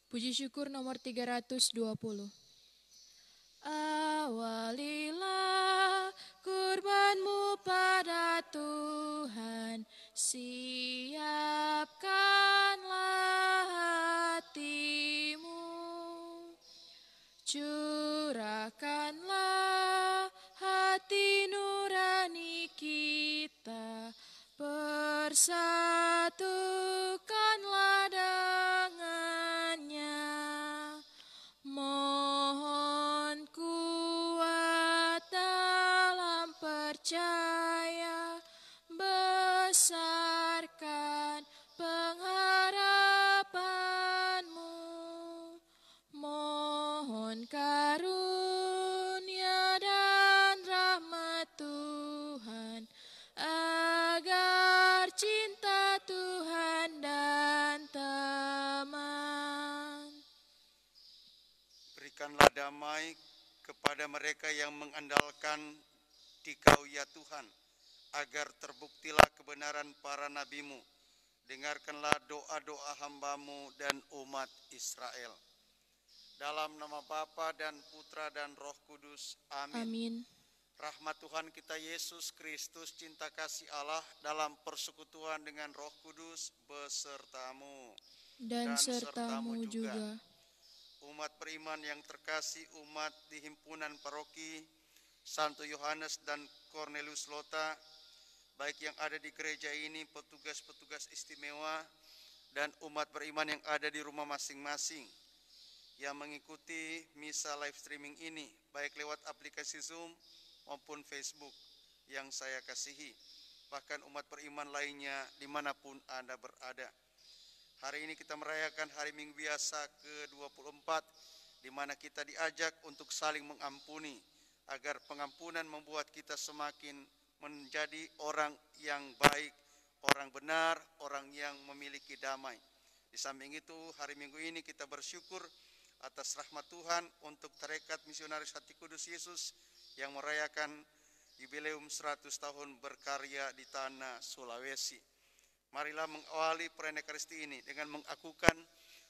Puji syukur nomor 320. Awalilah kurbanmu pada Tuhan, siapkanlah hatimu, curahkanlah hati nurani kita, persatukanlah dengannya. Mohon kuat dalam percaya, besarkan pengharapanmu. Mohon karunia dan rahmat Tuhan, agar cinta Tuhan dan teman. Berikanlah damai kepada mereka yang mengandalkan Dikau ya Tuhan, agar terbuktilah kebenaran para nabimu. Dengarkanlah doa-doa hambamu dan umat Israel. Dalam nama Bapa dan Putra dan Roh Kudus. Amin. Amin. Rahmat Tuhan kita Yesus Kristus, cinta kasih Allah dalam persekutuan dengan Roh Kudus besertamu Dan sertamu juga. Umat beriman yang terkasih, umat di himpunan paroki Santo Yohanes dan Cornelius Lota, baik yang ada di gereja ini, petugas-petugas istimewa, dan umat beriman yang ada di rumah masing-masing yang mengikuti misa live streaming ini, baik lewat aplikasi Zoom maupun Facebook yang saya kasihi, bahkan umat beriman lainnya dimanapun Anda berada. Hari ini kita merayakan hari Minggu Biasa ke-24, di mana kita diajak untuk saling mengampuni, agar pengampunan membuat kita semakin menjadi orang yang baik, orang benar, orang yang memiliki damai. Di samping itu, hari Minggu ini kita bersyukur atas rahmat Tuhan untuk Tarekat Misionaris Hati Kudus Yesus yang merayakan jubileum 100 tahun berkarya di tanah Sulawesi. Marilah mengawali perayaan Ekaristi ini dengan mengakukan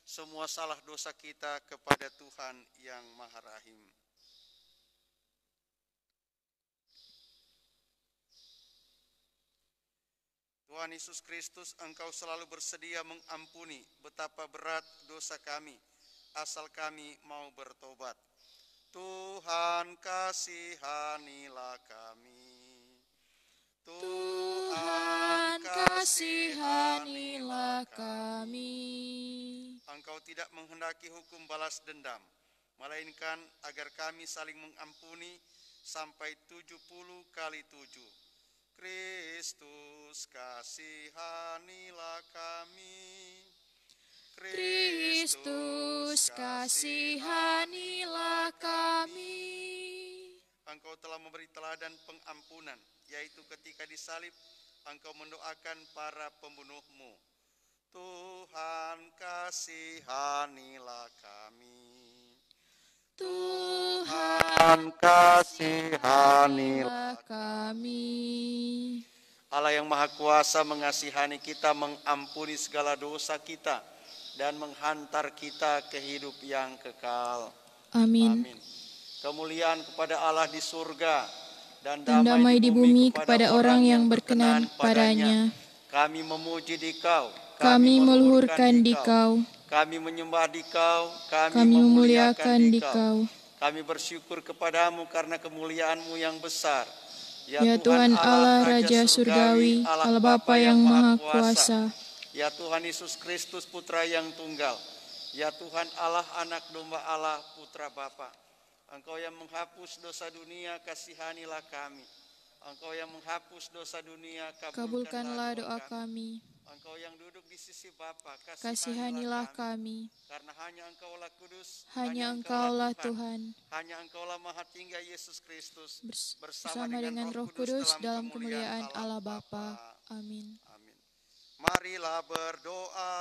semua salah dosa kita kepada Tuhan yang Maha Rahim. Tuhan Yesus Kristus, Engkau selalu bersedia mengampuni betapa berat dosa kami, asal kami mau bertobat. Tuhan kasihanilah kami. Tuhan kasihanilah kami. Engkau tidak menghendaki hukum balas dendam, melainkan agar kami saling mengampuni sampai 70 kali 7. Kristus kasihanilah kami. Kristus kasihanilah kami. Engkau telah memberi teladan pengampunan, yaitu ketika disalib, Engkau mendoakan para pembunuhmu. Tuhan kasihanilah kami. Tuhan kasihanilah kami. Allah yang Maha Kuasa mengasihani kita, mengampuni segala dosa kita, dan menghantar kita ke hidup yang kekal. Amin. Kemuliaan kepada Allah di surga, dan damai di bumi kepada orang yang berkenan padanya. Kami memuji Dikau, kami meluhurkan Dikau, kami menyembah Dikau, kami memuliakan Dikau. Kami bersyukur kepadamu karena kemuliaan-Mu yang besar. Ya Tuhan Allah Raja Surgawi, Allah Bapa yang Maha Kuasa. Ya Tuhan Yesus Kristus Putra yang tunggal. Ya Tuhan Allah, Anak Domba Allah, Putra Bapa. Engkau yang menghapus dosa dunia, kasihanilah kami. Engkau yang menghapus dosa dunia, kabulkanlah doa kami. Engkau yang duduk di sisi Bapa, kasihanilah kami. Karena hanya Engkaulah kudus, hanya Engkaulah Tuhan. Hanya Engkaulah Maha Tinggal Yesus Kristus, bersama dengan Roh Kudus dalam kemuliaan Allah Bapa. Amin. Marilah berdoa.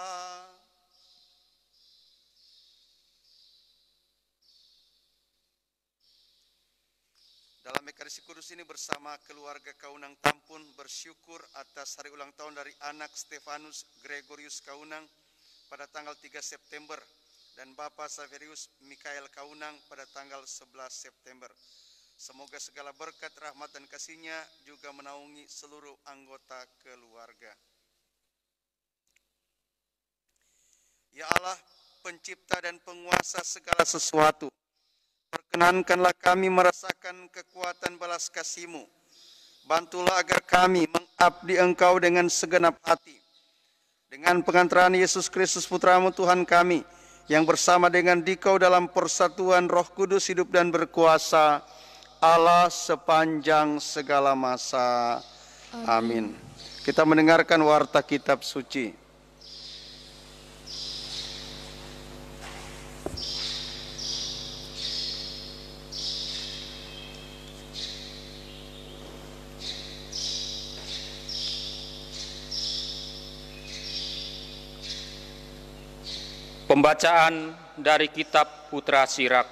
Dalam Ekaristi Kudus ini bersama keluarga Kaunang Tampun bersyukur atas hari ulang tahun dari anak Stefanus Gregorius Kaunang pada tanggal 3 September dan Bapak Saverius Mikael Kaunang pada tanggal 11 September. Semoga segala berkat, rahmat, dan kasih-Nya juga menaungi seluruh anggota keluarga. Ya Allah, pencipta dan penguasa segala sesuatu, perkenankanlah kami merasakan kekuatan balas kasih-Mu. Bantulah agar kami mengabdi Engkau dengan segenap hati. Dengan pengantaran Yesus Kristus Putra-Mu Tuhan kami, yang bersama dengan Dikau dalam persatuan Roh Kudus hidup dan berkuasa, Allah sepanjang segala masa. Amin. Kita mendengarkan warta kitab suci. Pembacaan dari kitab Putra Sirak.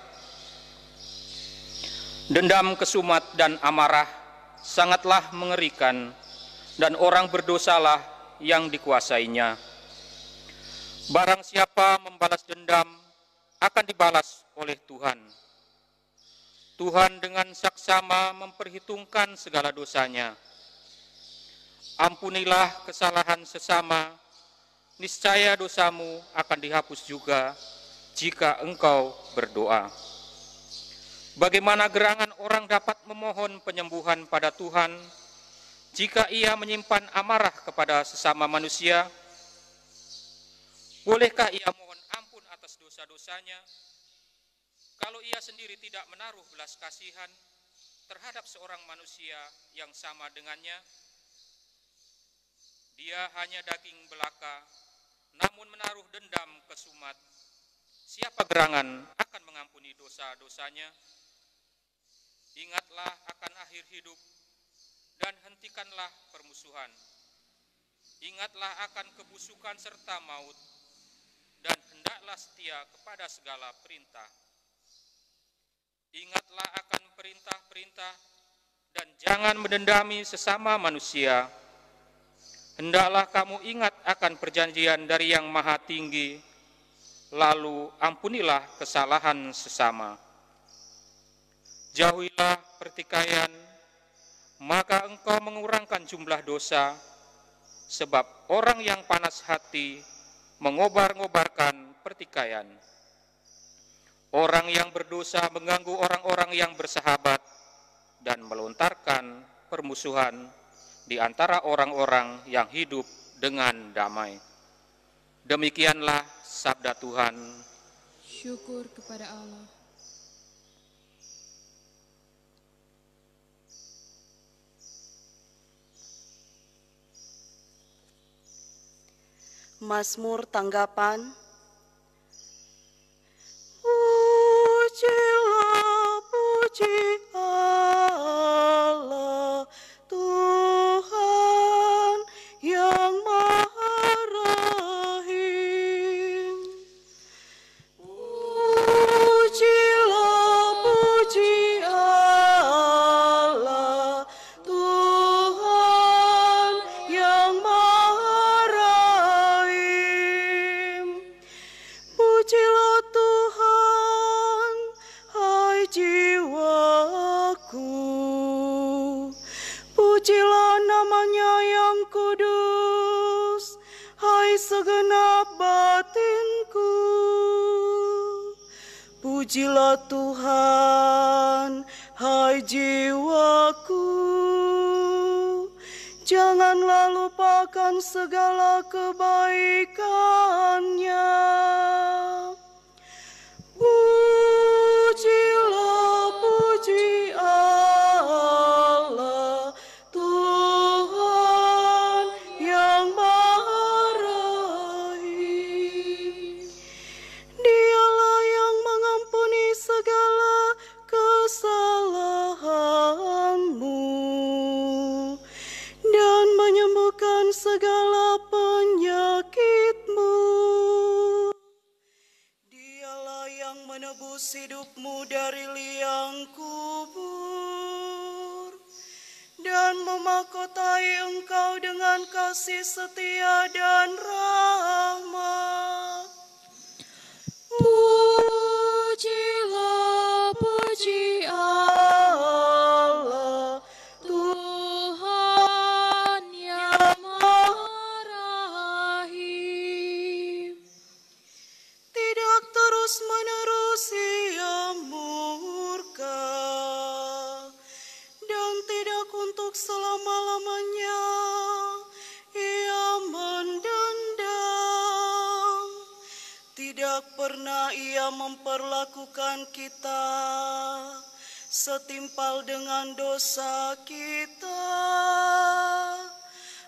Dendam, kesumat, dan amarah sangatlah mengerikan, dan orang berdosalah yang dikuasainya. Barang siapa membalas dendam akan dibalas oleh Tuhan. Tuhan dengan saksama memperhitungkan segala dosanya. Ampunilah kesalahan sesama, niscaya dosamu akan dihapus juga jika engkau berdoa. Bagaimana gerangan orang dapat memohon penyembuhan pada Tuhan jika ia menyimpan amarah kepada sesama manusia? Bolehkah ia mohon ampun atas dosa-dosanya kalau ia sendiri tidak menaruh belas kasihan terhadap seorang manusia yang sama dengannya? Dia hanya daging belaka, namun menaruh dendam kesumat. Siapa gerangan akan mengampuni dosa-dosanya? Ingatlah akan akhir hidup dan hentikanlah permusuhan. Ingatlah akan kebusukan serta maut, dan hendaklah setia kepada segala perintah. Ingatlah akan perintah-perintah dan jangan mendendami sesama manusia. Hendaklah kamu ingat akan perjanjian dari Yang Maha Tinggi, lalu ampunilah kesalahan sesama. Jauhilah pertikaian, maka engkau mengurangkan jumlah dosa, sebab orang yang panas hati mengobar-ngobarkan pertikaian. Orang yang berdosa mengganggu orang-orang yang bersahabat dan melontarkan permusuhan di antara orang-orang yang hidup dengan damai. Demikianlah sabda Tuhan. Syukur kepada Allah. Mazmur tanggapan. Pujilah, puji Allah, Tuhan yang Maha Rahim. Pujilah, puji Allah, Tuhan yang Maha Rahim. Pujilah Tuhan, hai jiwaku. Pujilah namanya yang kudus, hai segenap batinku. Pujilah Tuhan, hai jiwaku. Janganlah lupakan segala kebaikannya. Pujilah, puji Allah, Tuhan yang Maha Rahim. Dialah yang mengampuni segala kesalahanmu dan menyembuhkan segala penyakitmu. Dialah yang menebus hidupmu dari liang kubur dan memahkotai engkau dengan kasih setia dan rahmat. tidak pernah Ia memperlakukan kita setimpal dengan dosa kita,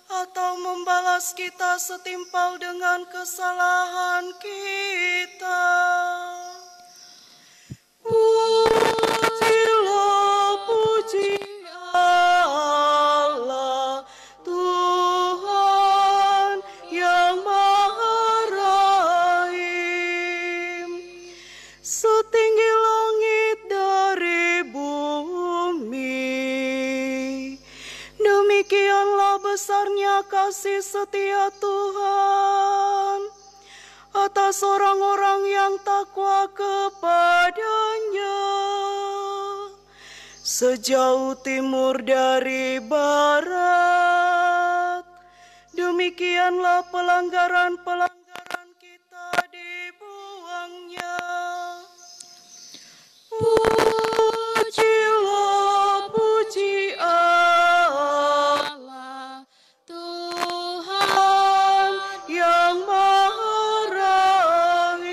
atau membalas kita setimpal dengan kesalahan kita. Pujilah, puji Allah, Tuhan yang Maha Rahim, setinggi langit dari bumi. Demikianlah besarnya kasih setia Tuhan atas orang-orang yang takwa kepadanya. Sejauh timur dari barat, demikianlah pelanggaran-pelanggaran kita dibuangnya. Pujilah, puji Allah, Tuhan yang Maha Rahim.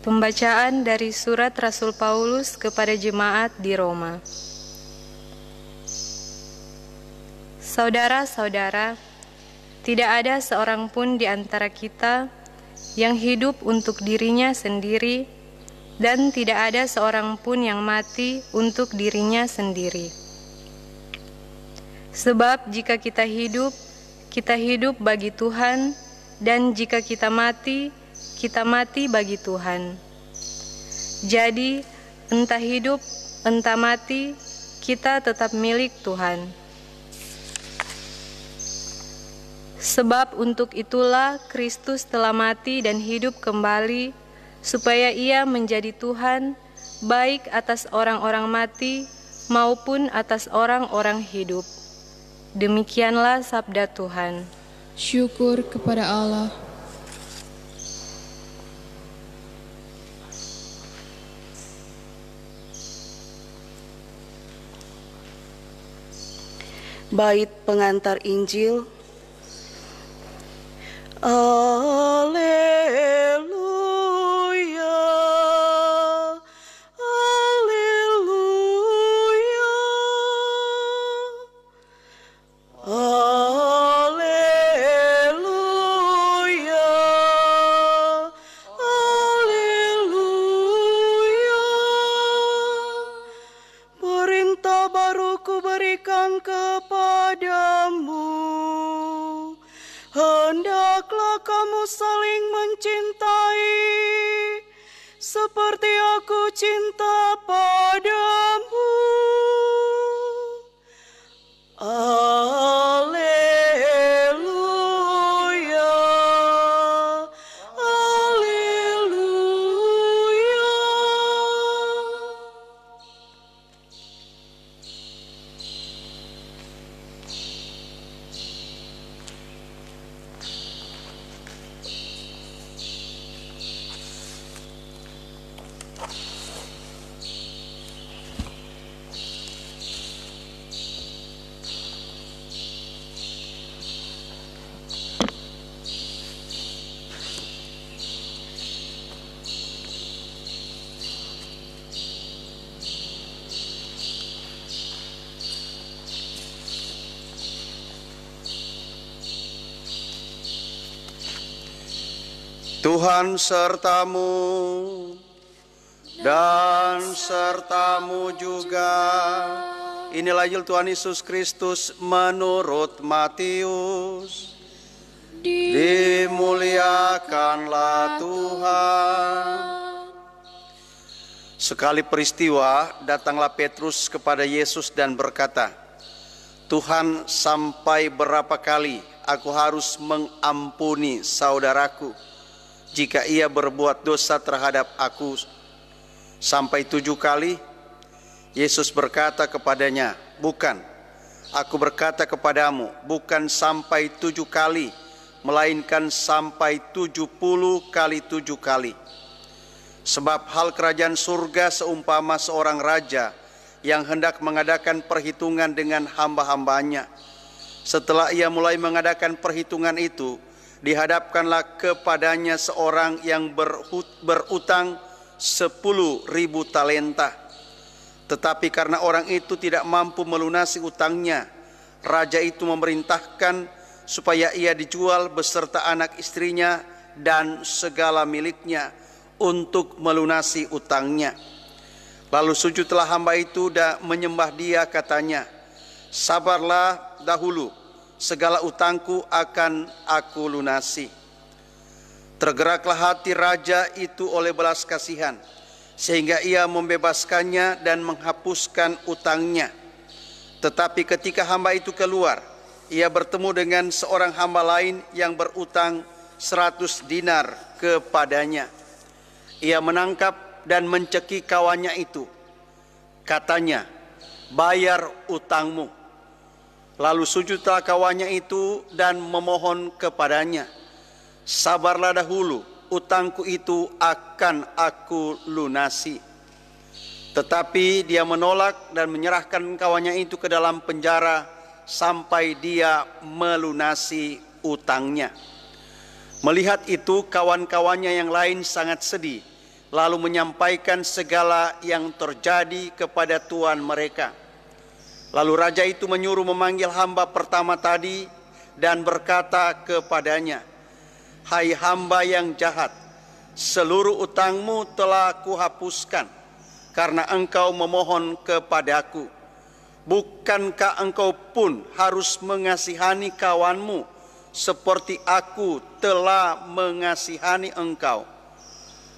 Pembacaan dari surat Rasul Paulus kepada jemaat di Roma. Saudara-saudara, tidak ada seorang pun di antara kita yang hidup untuk dirinya sendiri, dan tidak ada seorang pun yang mati untuk dirinya sendiri. Sebab jika kita hidup bagi Tuhan, dan jika kita mati bagi Tuhan. Jadi, entah hidup, entah mati, kita tetap milik Tuhan. Sebab untuk itulah Kristus telah mati dan hidup kembali, supaya Ia menjadi Tuhan, baik atas orang-orang mati maupun atas orang-orang hidup. Demikianlah sabda Tuhan. Syukur kepada Allah. Bait pengantar Injil. Haleluya, haleluya, haleluya, haleluya. Perintah baru kuberikan kepadamu, hendaklah kamu saling mencintai, seperti aku cinta padamu. Haleluya, haleluya. Tuhan sertamu dan sertamu juga. Inilah Injil Tuhan Yesus Kristus menurut Matius. Dimuliakanlah Tuhan. Sekali peristiwa, datanglah Petrus kepada Yesus dan berkata, Tuhan, sampai berapa kali aku harus mengampuni saudaraku jika ia berbuat dosa terhadap aku? Sampai 7 kali? Yesus berkata kepadanya, bukan, aku berkata kepadamu, bukan sampai 7 kali, melainkan sampai 70 kali 7 kali. Sebab hal kerajaan surga seumpama seorang raja yang hendak mengadakan perhitungan dengan hamba-hambanya. Setelah ia mulai mengadakan perhitungan itu, dihadapkanlah kepadanya seorang yang berutang 10.000 talenta. Tetapi karena orang itu tidak mampu melunasi utangnya, raja itu memerintahkan supaya ia dijual beserta anak istrinya dan segala miliknya untuk melunasi utangnya. Lalu sujudlah hamba itu dan menyembah dia, katanya, sabarlah dahulu, segala utangku akan aku lunasi. Tergeraklah hati raja itu oleh belas kasihan, sehingga ia membebaskannya dan menghapuskan utangnya. Tetapi ketika hamba itu keluar, ia bertemu dengan seorang hamba lain yang berutang 100 dinar kepadanya. Ia menangkap dan mencekik kawannya itu. Katanya, bayar utangmu. Lalu sujudlah kawannya itu dan memohon kepadanya, sabarlah dahulu, utangku itu akan aku lunasi. Tetapi dia menolak dan menyerahkan kawannya itu ke dalam penjara sampai dia melunasi utangnya. Melihat itu, kawan-kawannya yang lain sangat sedih, lalu menyampaikan segala yang terjadi kepada tuan mereka. Lalu raja itu menyuruh memanggil hamba pertama tadi dan berkata kepadanya, hai hamba yang jahat, seluruh utangmu telah kuhapuskan karena engkau memohon kepadaku. Bukankah engkau pun harus mengasihani kawanmu seperti aku telah mengasihani engkau?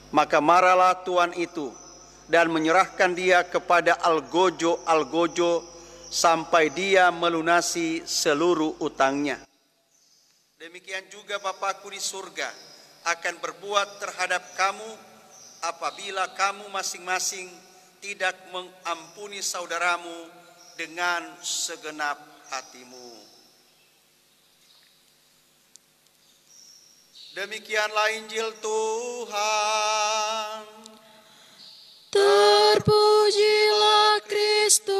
Maka marahlah tuan itu dan menyerahkan dia kepada algojo sampai dia melunasi seluruh utangnya. Demikian juga Bapakku di surga akan berbuat terhadap kamu apabila kamu masing-masing tidak mengampuni saudaramu dengan segenap hatimu. Demikianlah Injil Tuhan. Terpujilah Kristus.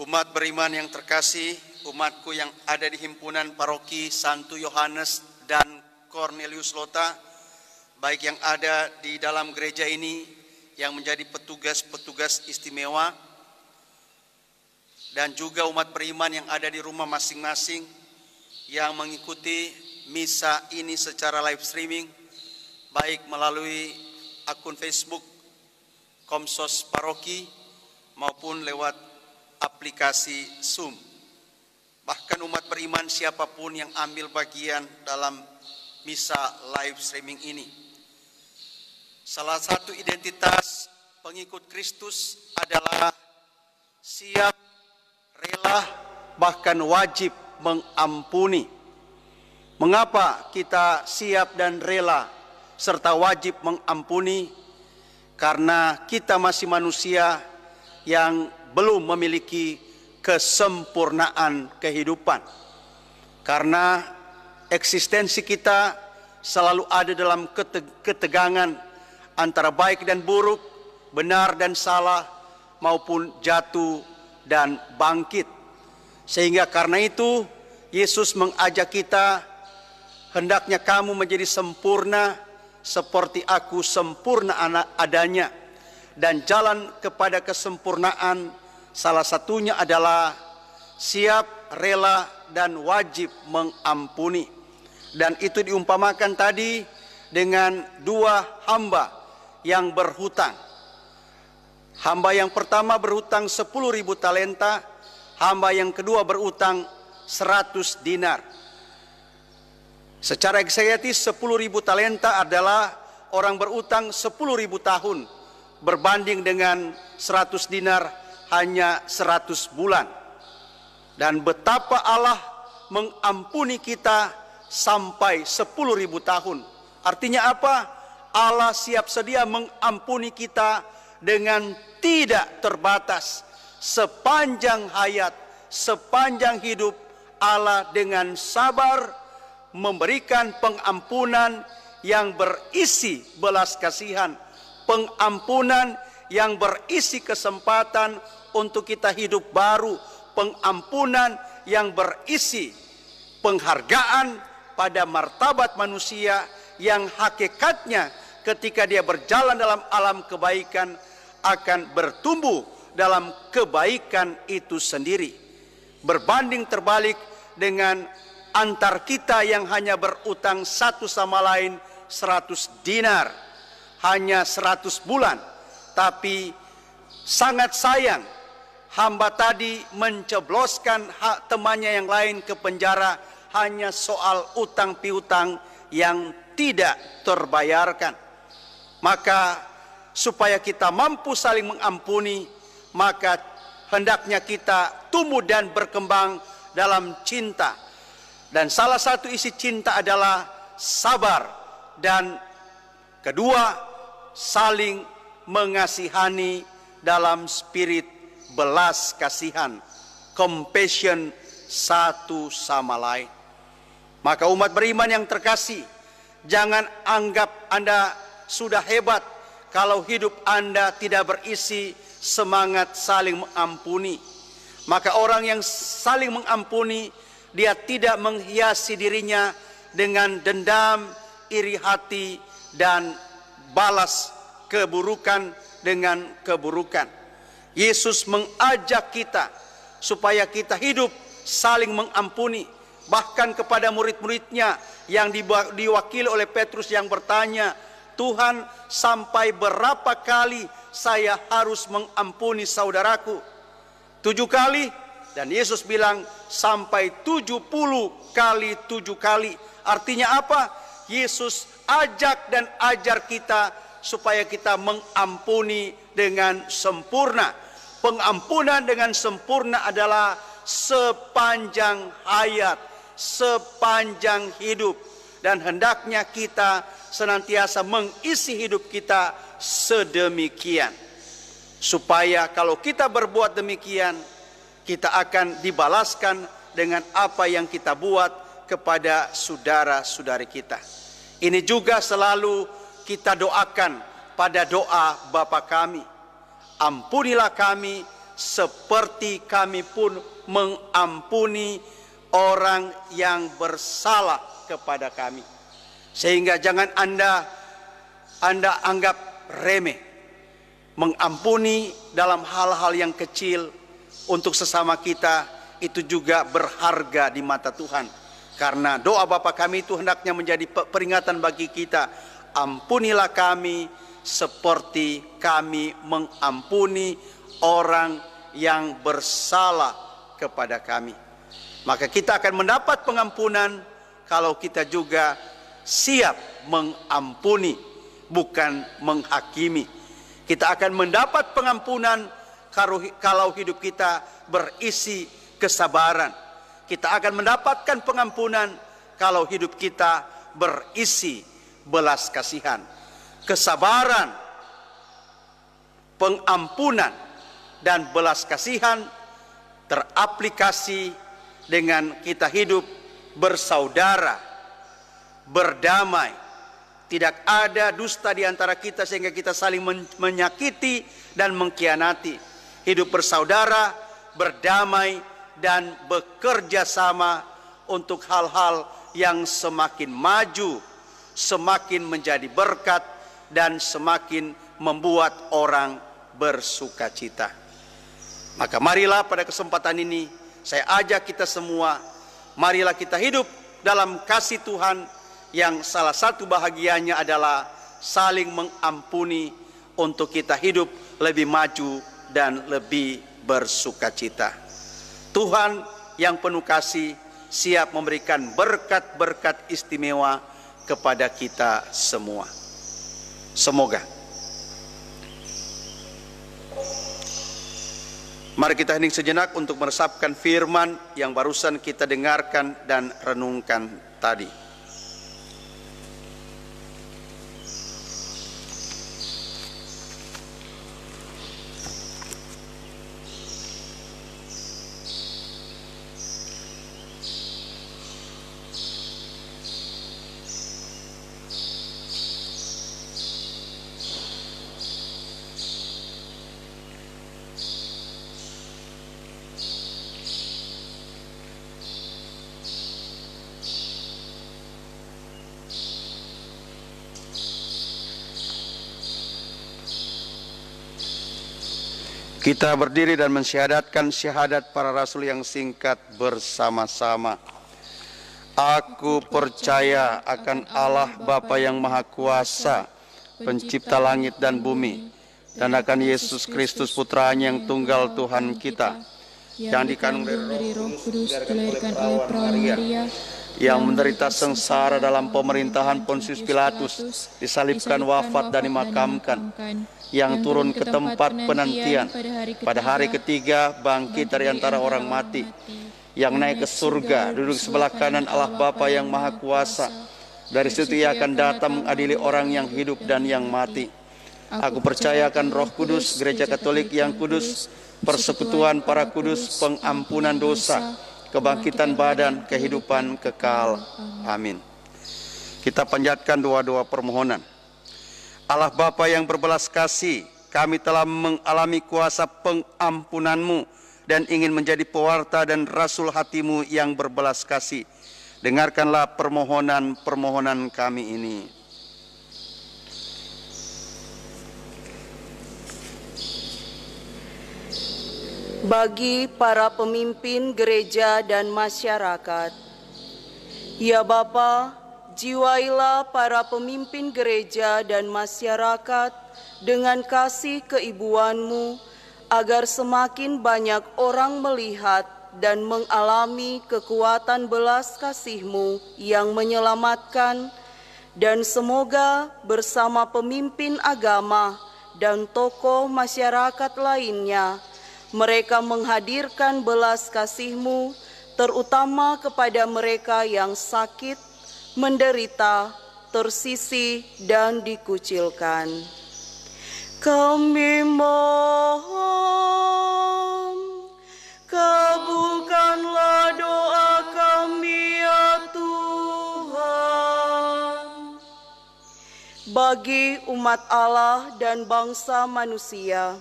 Umat beriman yang terkasih, umatku yang ada di himpunan paroki Santo Yohanes dan Cornelius Lota, baik yang ada di dalam gereja ini yang menjadi petugas-petugas istimewa, dan juga umat beriman yang ada di rumah masing-masing yang mengikuti misa ini secara live streaming, baik melalui akun Facebook Komsos Paroki maupun lewat aplikasi Zoom. Bahkan umat beriman siapapun yang ambil bagian dalam misa live streaming ini. Salah satu identitas pengikut Kristus adalah siap, rela, bahkan wajib mengampuni. Mengapa kita siap dan rela serta wajib mengampuni? Karena kita masih manusia yang belum memiliki kesempurnaan kehidupan. Karena eksistensi kita selalu ada dalam ketegangan antara baik dan buruk, benar dan salah, maupun jatuh dan bangkit. Sehingga karena itu Yesus mengajak kita, hendaknya kamu menjadi sempurna seperti aku sempurna adanya. Dan jalan kepada kesempurnaan salah satunya adalah siap, rela, dan wajib mengampuni. Dan itu diumpamakan tadi dengan dua hamba yang berhutang. Hamba yang pertama berhutang 10.000 talenta, hamba yang kedua berhutang 100 dinar. Secara eksegetis 10.000 talenta adalah orang berhutang 10.000 tahun, berbanding dengan 100 dinar hanya 100 bulan. Dan betapa Allah mengampuni kita sampai 10.000 tahun. Artinya apa? Allah siap sedia mengampuni kita dengan tidak terbatas. Sepanjang hayat, sepanjang hidup, Allah dengan sabar memberikan pengampunan yang berisi belas kasihan, pengampunan yang berisi kesempatan untuk kita hidup baru, pengampunan yang berisi penghargaan pada martabat manusia yang hakikatnya ketika dia berjalan dalam alam kebaikan akan bertumbuh dalam kebaikan itu sendiri. Berbanding terbalik dengan antar kita yang hanya berutang satu sama lain 100 dinar, hanya 100 bulan. Tapi sangat sayang hamba tadi mencebloskan hak temannya yang lain ke penjara hanya soal utang piutang yang tidak terbayarkan. Maka supaya kita mampu saling mengampuni, maka hendaknya kita tumbuh dan berkembang dalam cinta. Dan salah satu isi cinta adalah sabar. Dan kedua, saling mengasihani dalam spirit belas kasihan, compassion satu sama lain. Maka umat beriman yang terkasih, jangan anggap Anda sudah hebat kalau hidup Anda tidak berisi semangat saling mengampuni. Maka orang yang saling mengampuni, dia tidak menghiasi dirinya dengan dendam, iri hati, dan balas keburukan dengan keburukan. Yesus mengajak kita supaya kita hidup saling mengampuni. Bahkan kepada murid-muridnya yang diwakili oleh Petrus yang bertanya, Tuhan, sampai berapa kali saya harus mengampuni saudaraku? 7 kali? Dan Yesus bilang sampai 70 kali 7 kali. Artinya apa? Yesus ajak dan ajar kita supaya kita mengampuni dengan sempurna. Pengampunan dengan sempurna adalah sepanjang hayat, sepanjang hidup. Dan hendaknya kita senantiasa mengisi hidup kita sedemikian. Supaya kalau kita berbuat demikian, kita akan dibalaskan dengan apa yang kita buat kepada saudara-saudari kita. Ini juga selalu kita doakan pada doa Bapa kami. Ampunilah kami seperti kami pun mengampuni orang yang bersalah kepada kami. Sehingga jangan Anda anggap remeh. Mengampuni dalam hal-hal yang kecil untuk sesama kita itu juga berharga di mata Tuhan. Karena doa Bapa kami itu hendaknya menjadi peringatan bagi kita. Ampunilah kami seperti kami mengampuni orang yang bersalah kepada kami. Maka kita akan mendapat pengampunan kalau kita juga siap mengampuni, bukan menghakimi. Kita akan mendapat pengampunan kalau hidup kita berisi kesabaran. Kita akan mendapatkan pengampunan kalau hidup kita berisi belas kasihan. Kesabaran, pengampunan, dan belas kasihan teraplikasi dengan kita hidup bersaudara, berdamai. Tidak ada dusta di antara kita sehingga kita saling menyakiti dan mengkhianati. Hidup bersaudara, berdamai, dan bekerja sama untuk hal-hal yang semakin maju, semakin menjadi berkat, dan semakin membuat orang bersukacita. Maka marilah pada kesempatan ini saya ajak kita semua, marilah kita hidup dalam kasih Tuhan yang salah satu bahagianya adalah saling mengampuni untuk kita hidup lebih maju dan lebih bersukacita. Tuhan yang penuh kasih siap memberikan berkat-berkat istimewa kepada kita semua. Semoga Mari kita hening sejenak untuk meresapkan firman yang barusan kita dengarkan dan renungkan tadi. Kita berdiri dan mensyahadatkan syahadat para rasul yang singkat bersama-sama. Aku percaya akan Allah Bapa yang Maha Kuasa, pencipta langit dan bumi, dan akan Yesus Kristus Putranya yang tunggal Tuhan kita, yang dikandung dari Roh Kudus, dilahirkan oleh perawan Maria, yang menderita sengsara dalam pemerintahan Pontius Pilatus, disalibkan, wafat dan dimakamkan, yang turun ke tempat penantian, pada hari ketiga bangkit dari antara orang mati, yang naik ke surga, duduk sebelah kanan Allah Bapa yang Maha Kuasa. Dari situ Ia akan datang mengadili orang yang hidup dan yang mati. Aku percaya akan Roh Kudus, Gereja Katolik yang kudus, persekutuan para kudus, pengampunan dosa, kebangkitan badan, kehidupan kekal. Amin. Kita panjatkan doa-doa permohonan. Allah Bapa yang berbelas kasih, kami telah mengalami kuasa pengampunan-Mu dan ingin menjadi pewarta dan rasul hati-Mu yang berbelas kasih. Dengarkanlah permohonan-permohonan kami ini. Bagi para pemimpin gereja dan masyarakat, ya Bapa, jiwailah para pemimpin gereja dan masyarakat dengan kasih keibuan-Mu, agar semakin banyak orang melihat dan mengalami kekuatan belas kasih-Mu yang menyelamatkan, dan semoga bersama pemimpin agama dan tokoh masyarakat lainnya, mereka menghadirkan belas kasih-Mu, terutama kepada mereka yang sakit, menderita, tersisih, dan dikucilkan. Kami mohon, kabulkanlah doa kami ya Tuhan. Bagi umat Allah dan bangsa manusia,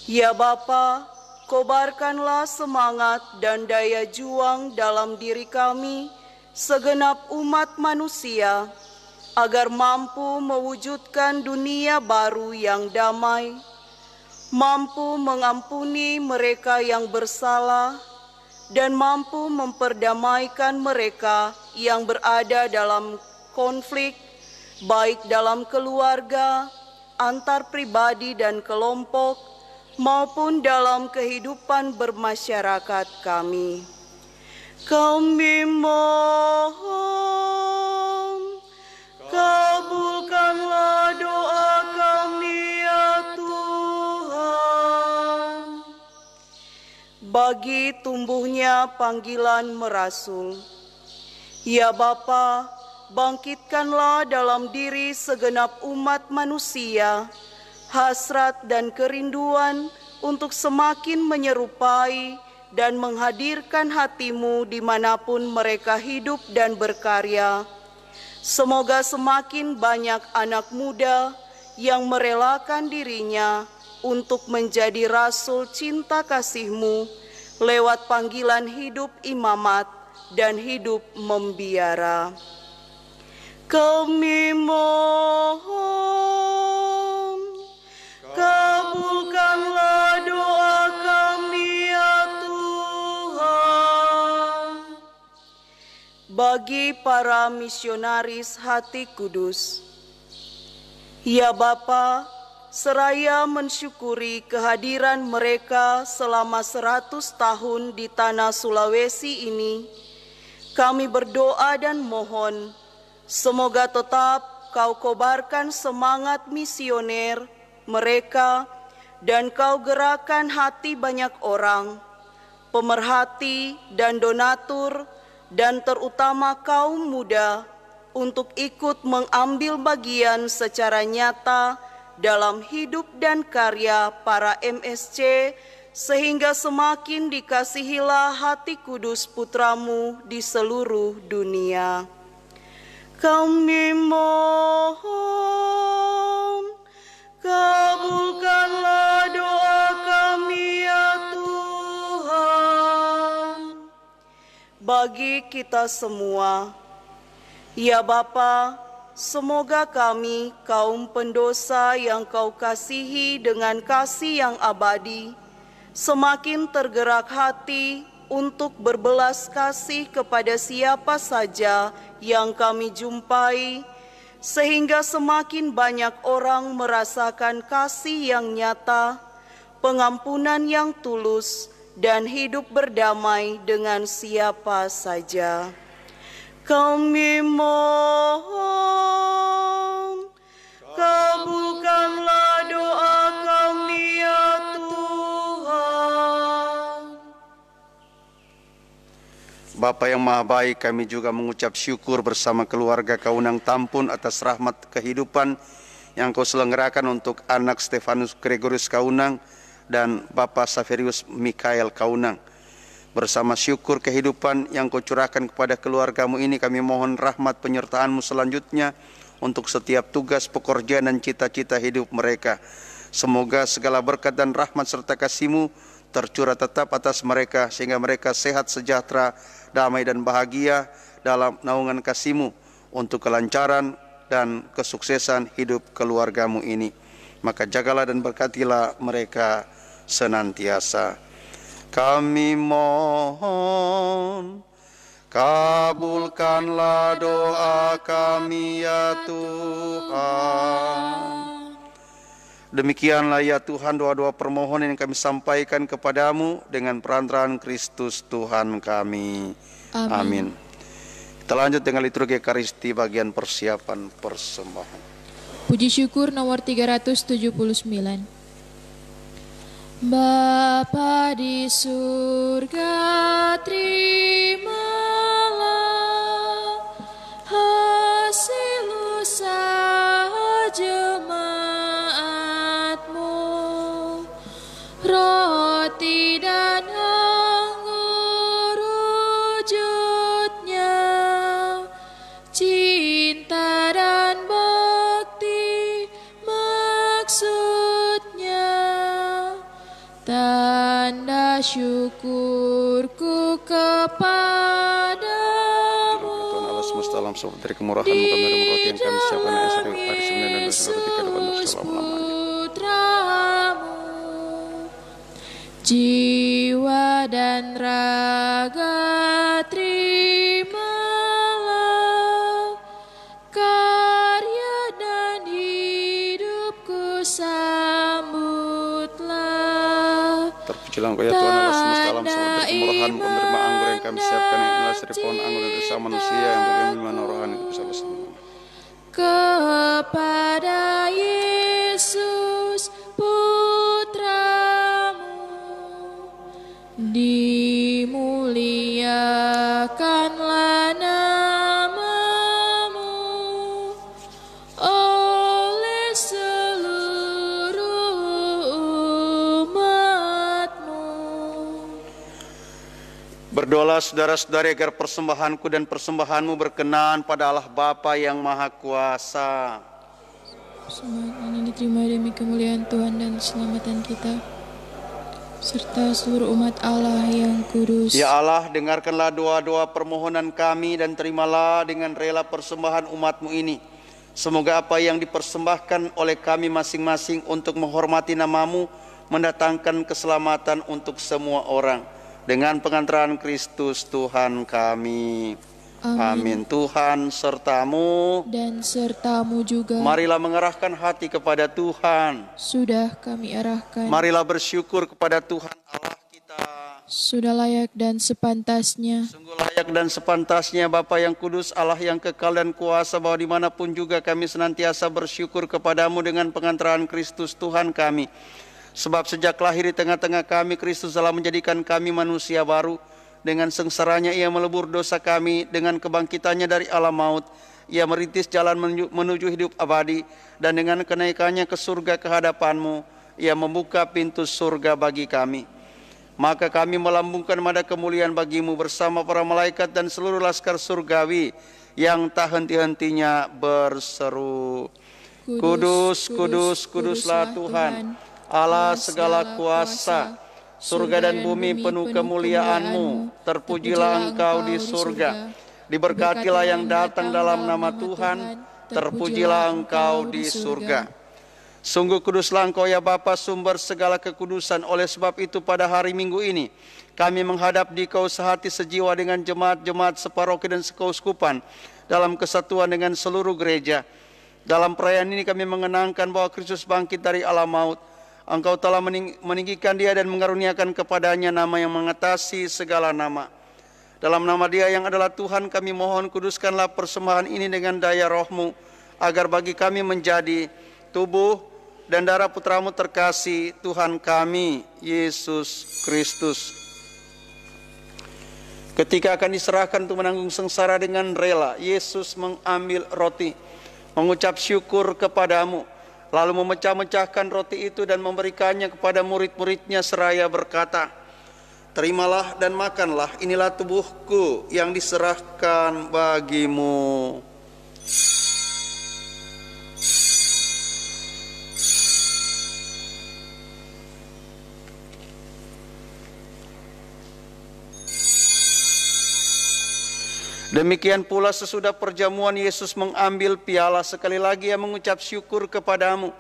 ya Bapa, kobarkanlah semangat dan daya juang dalam diri kami, segenap umat manusia, agar mampu mewujudkan dunia baru yang damai, mampu mengampuni mereka yang bersalah, dan mampu memperdamaikan mereka yang berada dalam konflik, baik dalam keluarga, antar pribadi dan kelompok, maupun dalam kehidupan bermasyarakat kami. Kami mohon, kabulkanlah doa kami ya Tuhan. Bagi tumbuhnya panggilan merasul, ya Bapa, bangkitkanlah dalam diri segenap umat manusia hasrat dan kerinduan untuk semakin menyerupai dan menghadirkan hati-Mu dimanapun mereka hidup dan berkarya. Semoga semakin banyak anak muda yang merelakan dirinya untuk menjadi rasul cinta kasih-Mu lewat panggilan hidup imamat dan hidup membiara. Kami mohon, kabulkanlah doa kami ya Tuhan. Bagi para misionaris hati kudus, ya Bapa, seraya mensyukuri kehadiran mereka selama 100 tahun di tanah Sulawesi ini, kami berdoa dan mohon, semoga tetap Kau kobarkan semangat misioner mereka dan Kau gerakkan hati banyak orang, pemerhati dan donatur, dan terutama kaum muda, untuk ikut mengambil bagian secara nyata dalam hidup dan karya para MSC, sehingga semakin dikasihilah hati kudus putra-Mu di seluruh dunia. Kami mohon, kabulkanlah doa kami ya Tuhan. Bagi kita semua, ya Bapa, semoga kami kaum pendosa yang Kau kasihi dengan kasih yang abadi, semakin tergerak hati untuk berbelas kasih kepada siapa saja yang kami jumpai, sehingga semakin banyak orang merasakan kasih yang nyata, pengampunan yang tulus, dan hidup berdamai dengan siapa saja. Kami mohon, kabulkanlah doa kami ya Tuhan. Bapa yang Maha Baik, kami juga mengucap syukur bersama keluarga Kaunang Tampun atas rahmat kehidupan yang Kau selenggarakan untuk anak Stefanus Gregorius Kaunang dan Bapak Saverius Mikael Kaunang. Bersama syukur kehidupan yang Kau curahkan kepada keluarga-Mu ini, kami mohon rahmat penyertaan-Mu selanjutnya untuk setiap tugas, pekerjaan, dan cita-cita hidup mereka. Semoga segala berkat dan rahmat serta kasih-Mu tercurah tetap atas mereka, sehingga mereka sehat, sejahtera, damai, dan bahagia dalam naungan kasih-Mu untuk kelancaran dan kesuksesan hidup keluarga-Mu ini. Maka jagalah dan berkatilah mereka senantiasa. Kami mohon, kabulkanlah doa kami ya Tuhan. Demikianlah ya Tuhan doa-doa permohonan yang kami sampaikan kepadamu dengan perantaraan Kristus Tuhan kami. Amin. Kita lanjut dengan liturgi Ekaristi bagian persiapan persembahan. Puji syukur nomor 379. Bapa di surga, terimalah hasil usaha jemaat-Mu, roti dan anggur wujudnya, cinta dan bakti maksudnya, tanda syukurku kepadamu. Tuhan Allah semesta alam, sebab dari kemurahan-Mu kami menerima roti yang kami siapkan yang sering hari Senin dan dosa roti kehidupan bersama-lamanya. Jiwa dan raga terimalah, karya dan hidupku sambutlah. Terpujilah Engkau ya Tuhan Allah semesta alam, sebab dari kemurahan-Mu kami menerima anggur yang kami siapkan yang inilah seri pohon anggur dari dosa manusia yang bagaimana rohani bersama-sama. Kepada Yesus Putra-Mu, dimuliakanlah nama-Mu oleh seluruh umat-Mu. Berdoalah saudara-saudari agar persembahanku dan persembahanmu berkenan pada Allah Bapa yang Maha Kuasa. Persembahan ini diterima demi kemuliaan Tuhan dan keselamatan kita, serta seluruh umat Allah yang kudus. Ya Allah, dengarkanlah doa-doa permohonan kami dan terimalah dengan rela persembahan umat-Mu ini. Semoga apa yang dipersembahkan oleh kami masing-masing untuk menghormati nama-Mu mendatangkan keselamatan untuk semua orang. Dengan pengantaran Kristus Tuhan kami. Amin. Tuhan sertamu Dan sertamu juga. Marilah mengarahkan hati kepada Tuhan. Sudah kami arahkan. Marilah bersyukur kepada Tuhan Allah kita. Sudah layak dan sepantasnya. Sungguh layak dan sepantasnya Bapa yang kudus, Allah yang kekal dan kuasa, bahwa dimanapun juga kami senantiasa bersyukur kepadamu dengan pengantaran Kristus Tuhan kami. Sebab sejak lahir di tengah-tengah kami, Kristus telah menjadikan kami manusia baru. Dengan sengsaranya ia melebur dosa kami, dengan kebangkitannya dari alam maut ia merintis jalan menuju hidup abadi, dan dengan kenaikannya ke surga ke hadapan-Mu ia membuka pintu surga bagi kami. Maka kami melambungkan nada kemuliaan bagi-Mu bersama para malaikat dan seluruh laskar surgawi yang tak henti-hentinya berseru, Kudus, kudus, kuduslah Tuhan, Allah segala kuasa. Surga dan bumi penuh kemuliaan-Mu. Terpujilah Engkau di surga. Diberkatilah yang datang dalam nama Tuhan. Terpujilah Engkau di surga. Sungguh kuduslah Engkau ya Bapa, sumber segala kekudusan. Oleh sebab itu pada hari Minggu ini kami menghadap di Kau sehati sejiwa dengan jemaat-jemaat separoki dan sekeuskupan dalam kesatuan dengan seluruh gereja. Dalam perayaan ini kami mengenangkan bahwa Kristus bangkit dari alam maut. Engkau telah meninggikan Dia dan mengaruniakan kepadanya nama yang mengatasi segala nama. Dalam nama Dia yang adalah Tuhan, kami mohon kuduskanlah persembahan ini dengan daya Roh-Mu, agar bagi kami menjadi tubuh dan darah Putra-Mu terkasih, Tuhan kami, Yesus Kristus. Ketika akan diserahkan untuk menanggung sengsara dengan rela, Yesus mengambil roti, mengucap syukur kepadamu, lalu memecah-mecahkan roti itu dan memberikannya kepada murid-muridnya seraya berkata, Terimalah dan makanlah, inilah tubuhku yang diserahkan bagimu. Demikian pula sesudah perjamuan Yesus mengambil piala, sekali lagi Ia mengucap syukur kepadamu,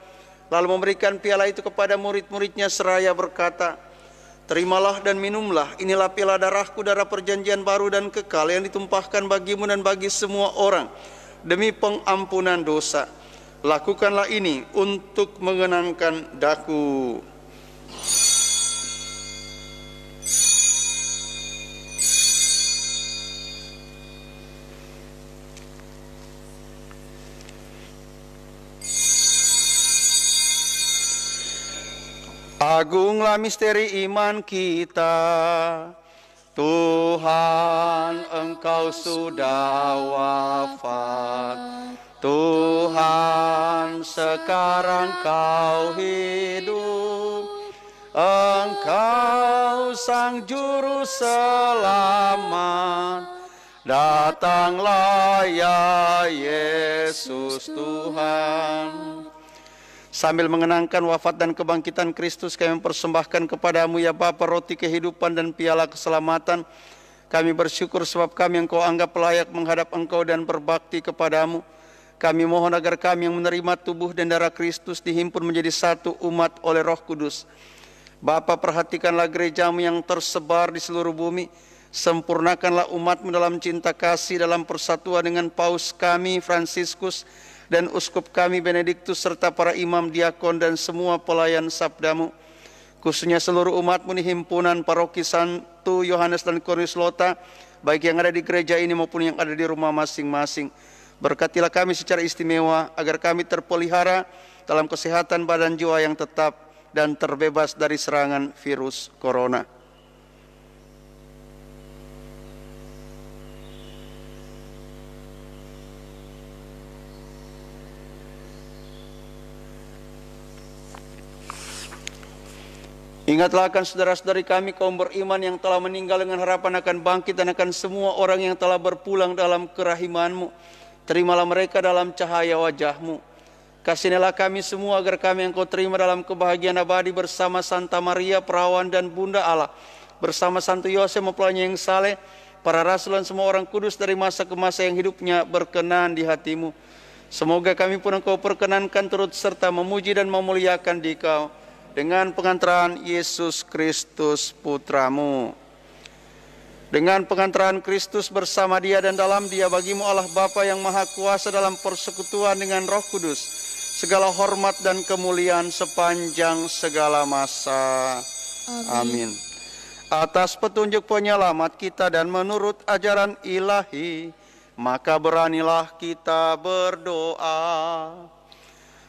lalu memberikan piala itu kepada murid-muridnya seraya berkata, Terimalah dan minumlah, inilah piala darahku, darah perjanjian baru dan kekal yang ditumpahkan bagimu dan bagi semua orang demi pengampunan dosa. Lakukanlah ini untuk mengenangkan daku. Agunglah misteri iman kita, Tuhan Engkau sudah wafat, Tuhan sekarang Kau hidup, Engkau Sang Juru Selamat, datanglah ya Yesus Tuhan. Sambil mengenangkan wafat dan kebangkitan Kristus, kami mempersembahkan kepadamu ya Bapa roti kehidupan dan piala keselamatan. Kami bersyukur sebab kami Engkau anggap layak menghadap Engkau dan berbakti kepadamu. Kami mohon agar kami yang menerima tubuh dan darah Kristus dihimpun menjadi satu umat oleh Roh Kudus. Bapa, perhatikanlah gerejamu yang tersebar di seluruh bumi. Sempurnakanlah umatmu dalam cinta kasih, dalam persatuan dengan Paus kami Fransiskus dan uskup kami Benediktus serta para imam, diakon dan semua pelayan sabdamu. Khususnya seluruh umatmu di himpunan paroki Santo Yohanes dan Cornelius Lota, baik yang ada di gereja ini maupun yang ada di rumah masing-masing. Berkatilah kami secara istimewa agar kami terpelihara dalam kesehatan badan jiwa yang tetap dan terbebas dari serangan virus corona. Ingatlah akan saudara-saudari kami kaum beriman yang telah meninggal dengan harapan akan bangkit, dan akan semua orang yang telah berpulang dalam kerahiman-Mu. Terimalah mereka dalam cahaya wajah-Mu. Kasihanilah kami semua agar kami yang Kau terima dalam kebahagiaan abadi bersama Santa Maria, Perawan dan Bunda Allah, bersama Santo Yosef mempelainya yang saleh, para rasul dan semua orang kudus dari masa ke masa yang hidupnya berkenan di Hati-Mu. Semoga kami pun Engkau perkenankan turut serta memuji dan memuliakan Dikau dengan pengantaran Yesus Kristus Putra-Mu. Dengan pengantaran Kristus bersama Dia dan dalam Dia, bagimu Allah Bapa yang Maha Kuasa dalam persekutuan dengan Roh Kudus, segala hormat dan kemuliaan sepanjang segala masa. Amin. Atas petunjuk penyelamat kita dan menurut ajaran ilahi, maka beranilah kita berdoa.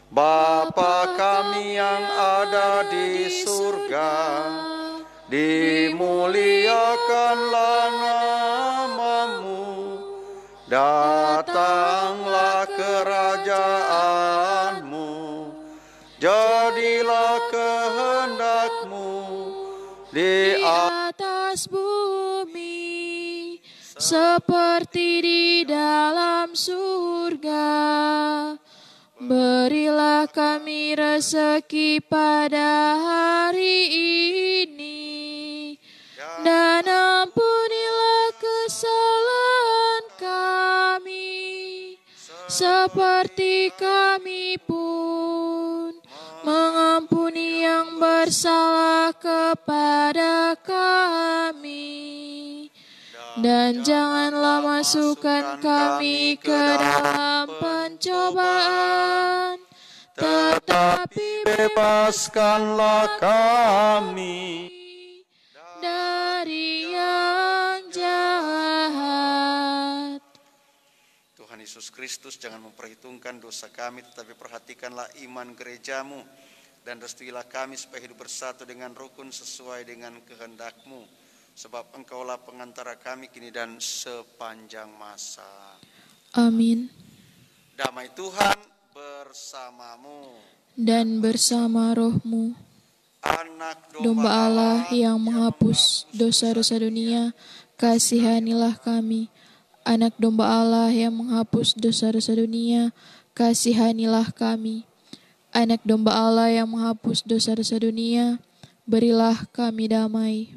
Bapa kami yang ada di surga, dimuliakanlah nama-Mu, datanglah kerajaan-Mu, jadilah kehendak-Mu di atas bumi seperti di dalam surga. Berilah kami rezeki pada hari ini, dan ampunilah kesalahan kami, seperti kami pun mengampuni yang bersalah kepada kami. Dan janganlah masukkan kami ke dalam pencobaan, tetapi bebaskanlah kami dari yang jahat. Tuhan Yesus Kristus, jangan memperhitungkan dosa kami, tetapi perhatikanlah iman gereja-Mu, dan restuilah kami supaya hidup bersatu dengan rukun sesuai dengan kehendak-Mu. Sebab Engkaulah pengantara kami kini dan sepanjang masa. Amin. Damai Tuhan bersamamu. Dan bersama rohmu. Anak Domba Allah yang menghapus dosa-dosa dunia, kasihanilah kami. Anak domba Allah yang menghapus dosa-dosa dunia, kasihanilah kami. Anak domba Allah yang menghapus dosa-dosa dunia, berilah kami damai.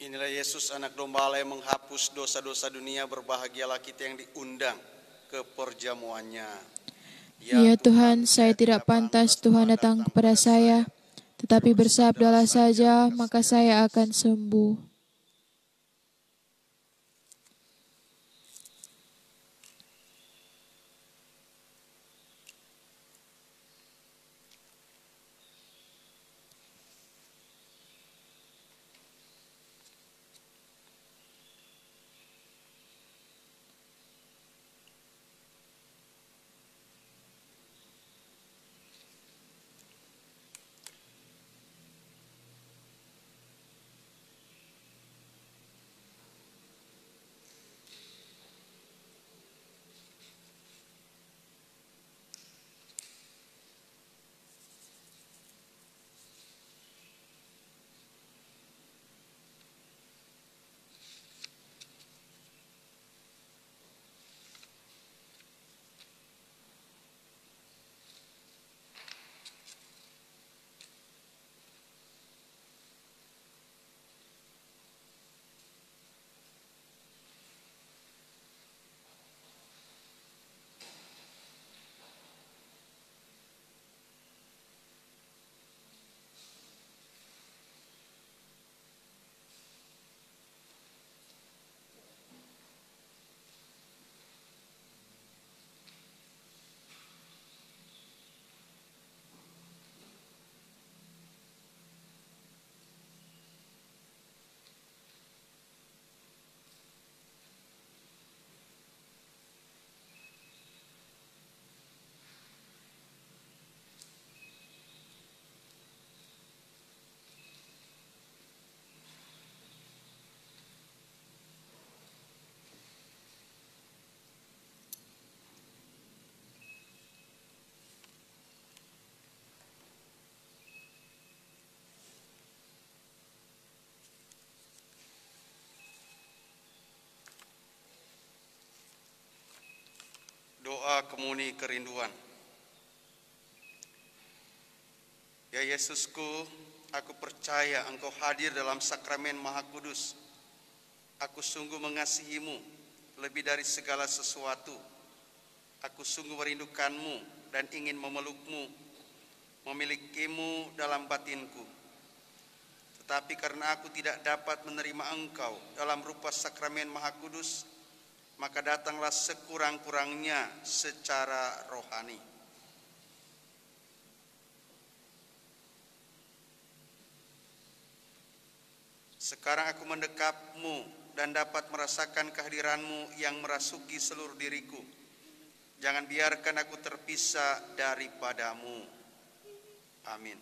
Inilah Yesus, anak domba Allah yang menghapus dosa-dosa dunia. Berbahagialah kita yang diundang ke perjamuannya. Ya Tuhan, saya tidak pantas Tuhan datang kepada saya, tetapi bersabdalah saja, maka saya akan sembuh. Doa kemuni kerinduan. Ya Yesusku, aku percaya Engkau hadir dalam sakramen Maha Kudus. Aku sungguh mengasihi-Mu lebih dari segala sesuatu. Aku sungguh merindukanmu dan ingin memelukmu, memilikimu dalam batinku. Tetapi karena aku tidak dapat menerima engkau dalam rupa sakramen Maha Kudus, maka datanglah sekurang-kurangnya secara rohani. Sekarang aku mendekapmu dan dapat merasakan kehadiranmu yang merasuki seluruh diriku. Jangan biarkan aku terpisah daripadamu. Amin.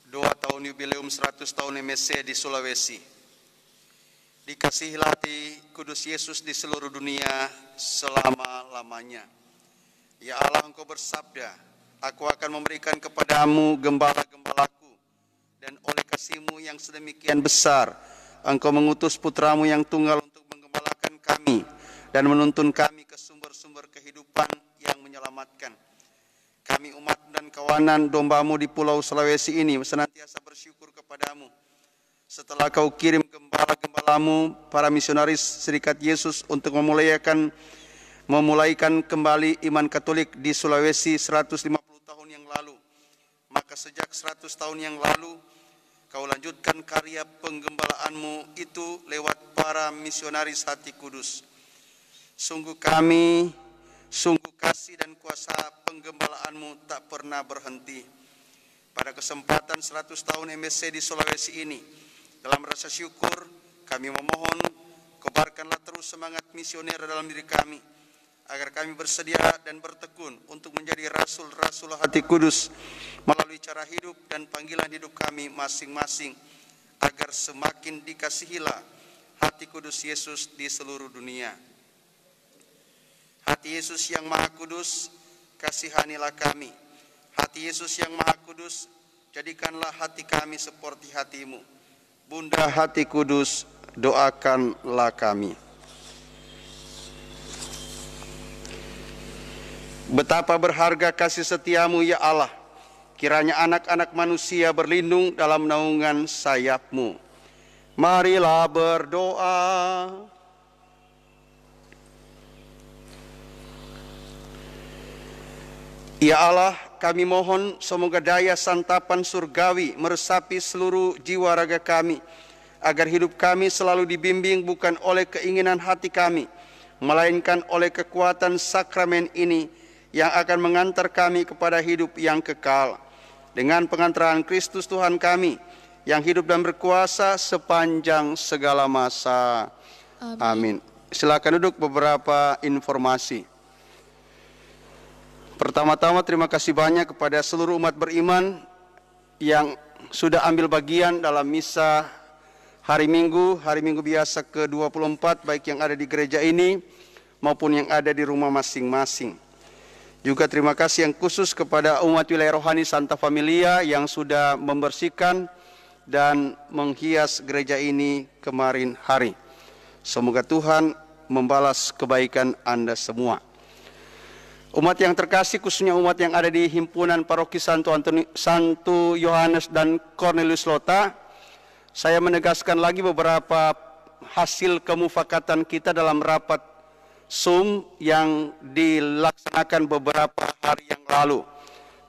Doa tahun jubileum 100 tahun MSC di Sulawesi. Dikasihilah hati kudus Yesus di seluruh dunia selama-lamanya. Ya Allah, Engkau bersabda, aku akan memberikan kepadamu gembala-gembalaku, dan oleh kasih-Mu yang sedemikian besar, Engkau mengutus putramu yang tunggal untuk menggembalakan kami dan menuntun kami ke sumber-sumber kehidupan yang menyelamatkan. Kami umat dan kawanan domba-Mu di Pulau Sulawesi ini senantiasa bersyukur kepadamu. Setelah Kau kirim gembala-gembala-Mu, para misionaris Serikat Yesus untuk memulaikan kembali iman Katolik di Sulawesi 150 tahun yang lalu, maka sejak 100 tahun yang lalu, Kau lanjutkan karya penggembalaan-Mu itu lewat para misionaris hati kudus. Sungguh kasih dan kuasa penggembalaanmu tak pernah berhenti. Pada kesempatan 100 tahun MSC di Sulawesi ini, dalam rasa syukur kami memohon, kobarkanlah terus semangat misioner dalam diri kami, agar kami bersedia dan bertekun untuk menjadi rasul-rasul hati kudus melalui cara hidup dan panggilan hidup kami masing-masing, agar semakin dikasihilah hati kudus Yesus di seluruh dunia. Hati Yesus yang Maha Kudus, kasihanilah kami. Hati Yesus yang Maha Kudus, jadikanlah hati kami seperti hati-Mu. Bunda Hati Kudus, doakanlah kami. Betapa berharga kasih setia-Mu ya Allah. Kiranya anak-anak manusia berlindung dalam naungan sayap-Mu. Marilah berdoa. Ya Allah, kami mohon semoga daya santapan surgawi meresapi seluruh jiwa raga kami, agar hidup kami selalu dibimbing bukan oleh keinginan hati kami, melainkan oleh kekuatan sakramen ini yang akan mengantar kami kepada hidup yang kekal. Dengan pengantaran Kristus Tuhan kami, yang hidup dan berkuasa sepanjang segala masa. Amin. Silakan duduk. Beberapa informasi. Pertama-tama terima kasih banyak kepada seluruh umat beriman yang sudah ambil bagian dalam misa hari Minggu biasa ke-24, baik yang ada di gereja ini maupun yang ada di rumah masing-masing. Juga terima kasih yang khusus kepada umat wilayah rohani Santa Familia yang sudah membersihkan dan menghias gereja ini kemarin hari. Semoga Tuhan membalas kebaikan Anda semua. Umat yang terkasih, khususnya umat yang ada di himpunan paroki Santo Yohanes dan Cornelius Lota, saya menegaskan lagi beberapa hasil kemufakatan kita dalam rapat Zoom yang dilaksanakan beberapa hari yang lalu.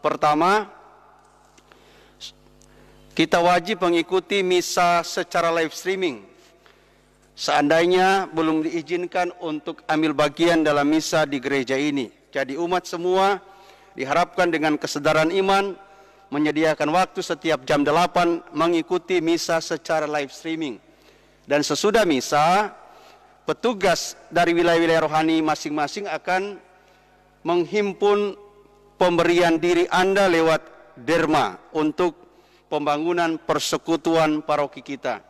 Pertama, kita wajib mengikuti misa secara live streaming. Seandainya belum diizinkan untuk ambil bagian dalam misa di gereja ini. Jadi umat semua diharapkan dengan kesadaran iman menyediakan waktu setiap jam 8 mengikuti misa secara live streaming. Dan sesudah misa, petugas dari wilayah-wilayah rohani masing-masing akan menghimpun pemberian diri Anda lewat derma untuk pembangunan persekutuan paroki kita.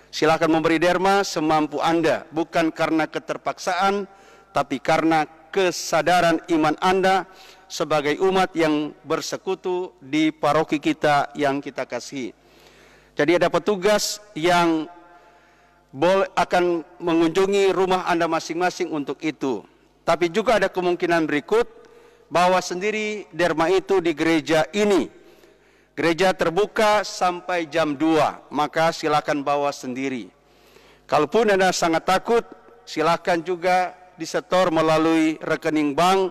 Silakan memberi derma semampu Anda, bukan karena keterpaksaan, tapi karena kesadaran iman Anda sebagai umat yang bersekutu di paroki kita yang kita kasihi. Jadi ada petugas yang akan mengunjungi rumah Anda masing-masing untuk itu. Tapi juga ada kemungkinan berikut, bawa sendiri derma itu di gereja ini. Gereja terbuka sampai jam 2, maka silakan bawa sendiri. Kalaupun Anda sangat takut, silakan juga disetor melalui rekening bank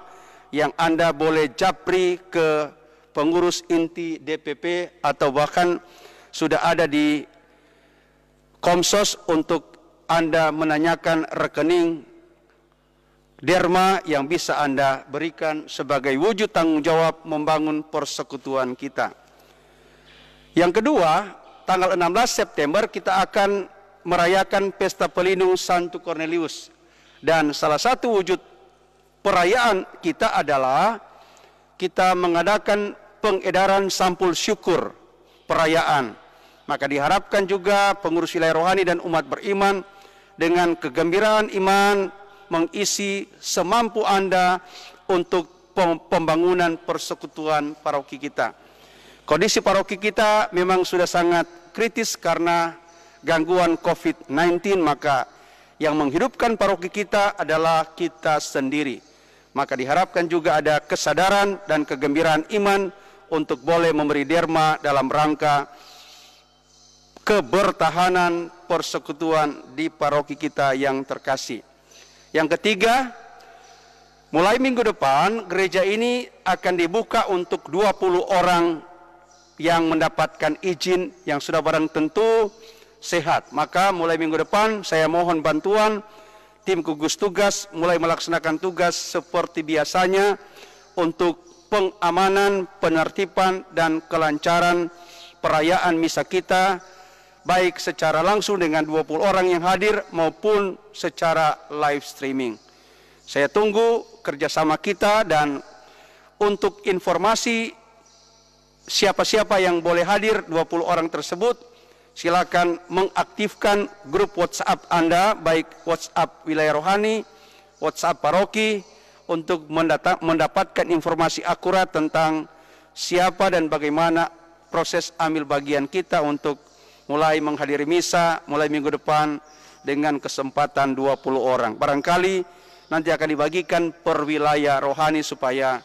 yang Anda boleh japri ke pengurus inti DPP atau bahkan sudah ada di Komsos untuk Anda menanyakan rekening derma yang bisa Anda berikan sebagai wujud tanggung jawab membangun persekutuan kita. Yang kedua, tanggal 16 September kita akan merayakan Pesta Pelindung Santo Cornelius. Dan salah satu wujud perayaan kita adalah kita mengadakan pengedaran sampul syukur perayaan. Maka diharapkan juga pengurus wilayah rohani dan umat beriman dengan kegembiraan iman mengisi semampu Anda untuk pembangunan persekutuan paroki kita. Kondisi paroki kita memang sudah sangat kritis karena gangguan COVID-19, maka yang menghidupkan paroki kita adalah kita sendiri. Maka diharapkan juga ada kesadaran dan kegembiraan iman untuk boleh memberi derma dalam rangka kebertahanan persekutuan di paroki kita yang terkasih. Yang ketiga, mulai minggu depan gereja ini akan dibuka untuk 20 orang yang mendapatkan izin yang sudah barang tentu sehat. Maka mulai minggu depan saya mohon bantuan tim gugus tugas mulai melaksanakan tugas seperti biasanya untuk pengamanan, penertiban dan kelancaran perayaan misa kita, baik secara langsung dengan 20 orang yang hadir maupun secara live streaming. Saya tunggu kerjasama kita, dan untuk informasi siapa-siapa yang boleh hadir 20 orang tersebut, silakan mengaktifkan grup WhatsApp Anda, baik WhatsApp wilayah rohani, WhatsApp paroki, untuk mendapatkan informasi akurat tentang siapa dan bagaimana proses ambil bagian kita untuk mulai menghadiri misa mulai minggu depan dengan kesempatan 20 orang. Barangkali nanti akan dibagikan per wilayah rohani supaya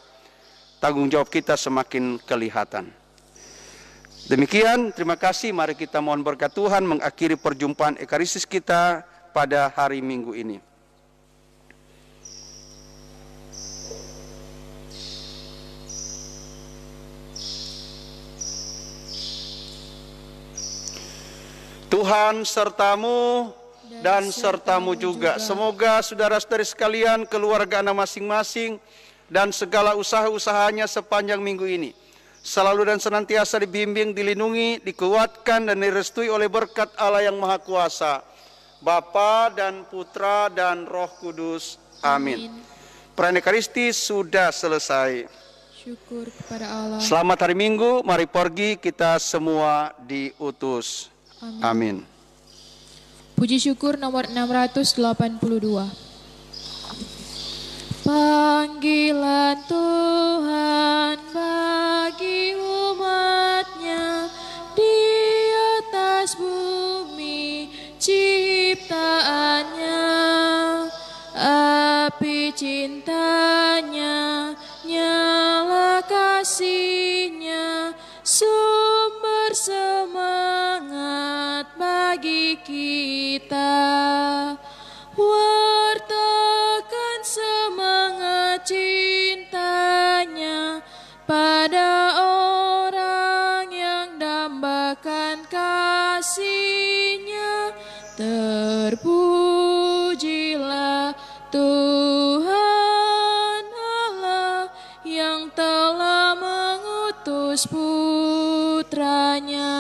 tanggung jawab kita semakin kelihatan. Demikian, terima kasih. Mari kita mohon berkat Tuhan mengakhiri perjumpaan Ekaristis kita pada hari Minggu ini. Tuhan sertamu dan sertamu juga. Semoga saudara-saudari sekalian, keluarga Anda masing-masing, dan segala usaha-usahanya sepanjang minggu ini selalu dan senantiasa dibimbing, dilindungi, dikuatkan dan direstui oleh berkat Allah yang Maha Kuasa, Bapa dan Putra dan Roh Kudus. Amin. Perayaan Ekaristi sudah selesai. Syukur kepada Allah. Selamat hari Minggu, mari pergi kita semua diutus. Amin. Puji syukur nomor 682. Panggilan Tuhan bagi umat-Nya di atas bumi ciptaannya, api cintanya, nyala kasihnya, sumber semangat bagi kita. Wartakan semangat cintanya pada orang yang dambakan kasihnya. Terpujilah Tuhan Allah yang telah mengutus putranya.